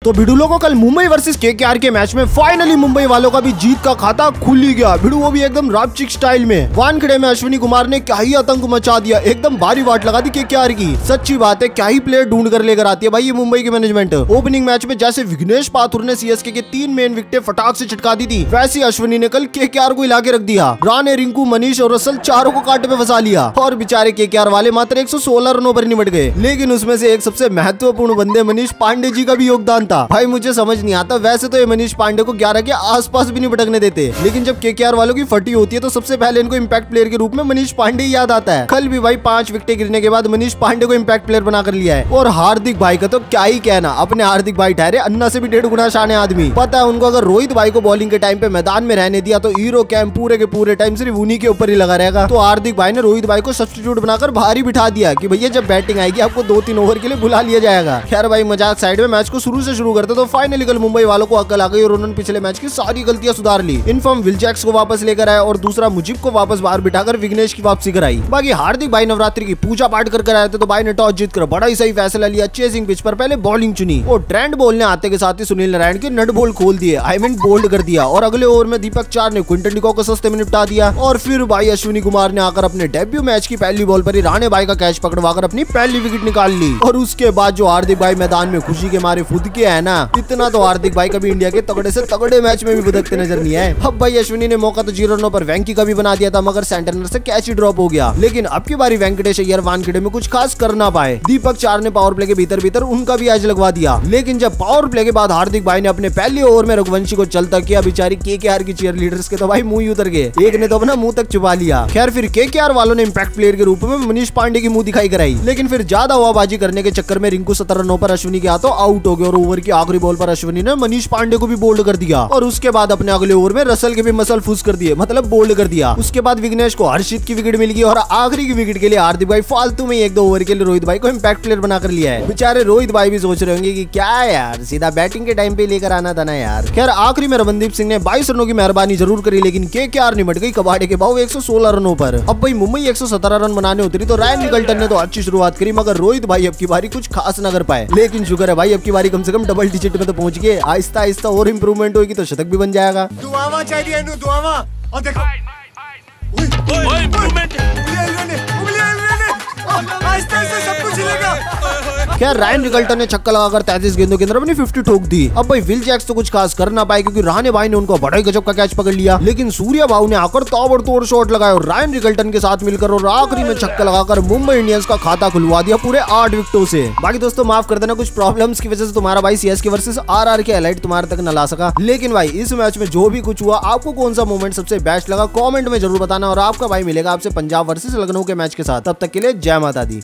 तो भिड़ुलों को कल मुंबई वर्सेस केकेआर के मैच में फाइनली मुंबई वालों का भी जीत का खाता खुल ही गया। भिड़ु वो भी एकदम रापचिक स्टाइल में। वानखेड़े में अश्विनी कुमार ने क्या ही आतंक मचा दिया, एकदम भारी वाट लगा दी केकेआर की। सच्ची बात है, क्या ही प्लेयर ढूंढ कर लेकर आती है भाई ये मुंबई की मैनेजमेंट। ओपनिंग मैच में जैसे विघ्नेश पाथुर ने सीएसके के 3 मेन विकेटें फटाक से छिटका दी थी, वैसे अश्विनी ने कल केकेआर को हिला के रख दिया। राणे, रिंकू, मनीष और रसल चारों को कांटे पे फंसा लिया और बेचारे केकेआर वाले मात्र 116 रनों पर निपट गए। लेकिन उसमें से एक सबसे महत्वपूर्ण बंदे मनीष पांडे जी का भी योगदान था। भाई मुझे समझ नहीं आता, वैसे तो ये मनीष पांडे को 11 के आसपास भी नहीं भटकने देते, लेकिन जब केकेआर वालों की फटी होती है तो सबसे पहले इनको इम्पैक्ट प्लेयर के रूप में मनीष पांडे ही याद आता है। कल भी भाई 5 विकेटें गिरने के बाद मनीष पांडे को इम्पैक्ट प्लेयर बनाकर लिया है। और हार्दिक भाई का तो क्या ही कहना, अपने हार्दिक भाई ठहरे अन्ना से भी 1.5 गुना शान आदमी। पता है उनको, अगर रोहित भाई को बॉलिंग के टाइम पे मैदान में रहने दिया तो हीरो कैंप पूरे के पूरे टाइम सिर्फ उन्हीं के ऊपर ही लगा रहेगा। तो हार्दिक भाई ने रोहित भाई को सब्स्टिट्यूट बनाकर बाहर ही बिठा दिया कि भैया जब बैटिंग आएगी आपको 2-3 ओवर के लिए बुला लिया जाएगा। खैर भाई मजाक साइड में, मैच को शुरू से शुरू करते तो फाइनली कल मुंबई वालों को अकल आ गई और उन्होंने पिछले मैच की सारी गलतियां सुधार ली। इनफॉर्म विल जैक्स को वापस लेकर आए और दूसरा मुजीब को वापस बाहर बिठाकर विघ्नेश की वापसी कराई। बाकी हार्दिक भाई नवरात्रि की पूजा पाठ कर आए थे तो भाई ने टॉस जीतकर बड़ा ही सही फैसला लिया। चेसिंग पिच पर पहले बॉलिंग चुनी और ट्रेंड बोलने आते के साथ ही सुनील नारायण के नट बोल खोल दिए, आई मीन बोल्ड कर दिया। और अगले ओवर में दीपक चार ने क्विंटन डिकॉक को सस्ते में निपटा दिया। और फिर भाई अश्विनी कुमार ने आकर अपने डेब्यू मैच की पहली बॉल पर ही राणे भाई का कैच पकड़वाकर अपनी पहली विकेट निकाल ली। और उसके बाद जो हार्दिक भाई मैदान में खुशी के मारे फुद के है ना, इतना तो हार्दिक भाई कभी इंडिया के तगड़े से तगड़े मैच में भी भुदकते नजर नहीं आए। अब भाई अश्विनी ने मौका तो 0 रनों पर वेंकी का भी बना दिया था, मगर सेंटरनर से कैच ही ड्रॉप हो गया। लेकिन अब की बारी वेंकटेश अय्यर वानखेड़े में कुछ खास कर ना पाए। दीपक चार ने पावर प्ले के भीतर उनका भी एज लगवा दिया। लेकिन जब पावर प्ले के बाद हार्दिक भाई ने अपने पहले ओवर में रघुवंशी को चलता किया, बेचारी केकेआर की चीयर लीडर्स के तो भाई मुंह ही उतर गए, एक ने तो अपना मुंह तक छुपा लिया। खैर फिर केकेआर वालों ने इम्पैक्ट प्लेयर के रूप में मनीष पांडे की मुंह दिखाई कराई। लेकिन फिर ज्यादा हवाबाजी करने के चक्कर में रिंकू 17 रनों पर अश्विनी के हाथों आउट हो गए और ओवर की आखिरी बॉल पर अश्विनी ने मनीष पांडे को भी बोल्ड कर दिया। और उसके बाद अपने अगले ओवर में रसल के भी मसल फूस कर दिए, मतलब बोल्ड कर दिया। उसके बाद विघ्नेश को हर्षित की विकेट मिल गई और आखिरी की विकेट के लिए हार्दिक भाई फालतू में 1-2 ओवर के लिए रोहित भाई को इम्पैक्ट प्लेयर बनाकर लिया है। बेचारे रोहित भाई भी सोच रहे होंगे कि क्या यार, सीधा बैटिंग के टाइम पे लेकर आना था ना यार। खैर आखिरी में रमनदीप सिंह ने 22 रनों की मेहरबानी जरूर करी, लेकिन केकेआर निपट गई कबाड़े के भाव 116 रनों पर। अब भाई मुंबई 117 रन बनाने उतरी तो रायन निकल्टन ने तो अच्छी शुरुआत करी, मगर रोहित भाई अब की बारी कुछ खास न कर पाए। लेकिन शुक्र है भाई अब की बारी कम से कम डबल डिजिट में तो पहुंच गए। आहिस्ता आहिस्ता और इंप्रूवमेंट होगी तो शतक भी बन जाएगा। दुआवा चाहिए, दुआवा। और देखो सब कुछ हिलेगा। क्या रायन निकल्टन ने छक्का लगाकर 33 गेंदों के अंदर अपनी 50 ठोक दी। अब भाई विल जैक्स तो कुछ खास कर ना पाए क्योंकि राणे भाई ने उनको बड़ा ही गजब का कैच पकड़ लिया। लेकिन सूर्या भाऊ ने आकर ताबड़तोड़ शॉट लगाए और रायन निकल्टन के साथ मिलकर और आखिरी में छक्का लगाकर मुंबई इंडियंस का खाता खुलवा दिया पूरे 8 विकेटों से। बाकी दोस्तों माफ कर देना, कुछ प्रॉब्लम्स की वजह से तुम्हारा भाई सीएसके वर्सेस आरआर के हाइलाइट तुम्हारे तक न ला सका। लेकिन भाई इस मैच में जो भी कुछ हुआ, आपको कौन सा मोमेंट सबसे बेस्ट लगा कॉमेंट में जरूर बताना। और आपका भाई मिलेगा आपसे पंजाब वर्सेस लखनऊ के मैच के साथ। तब तक के लिए जय माता दी।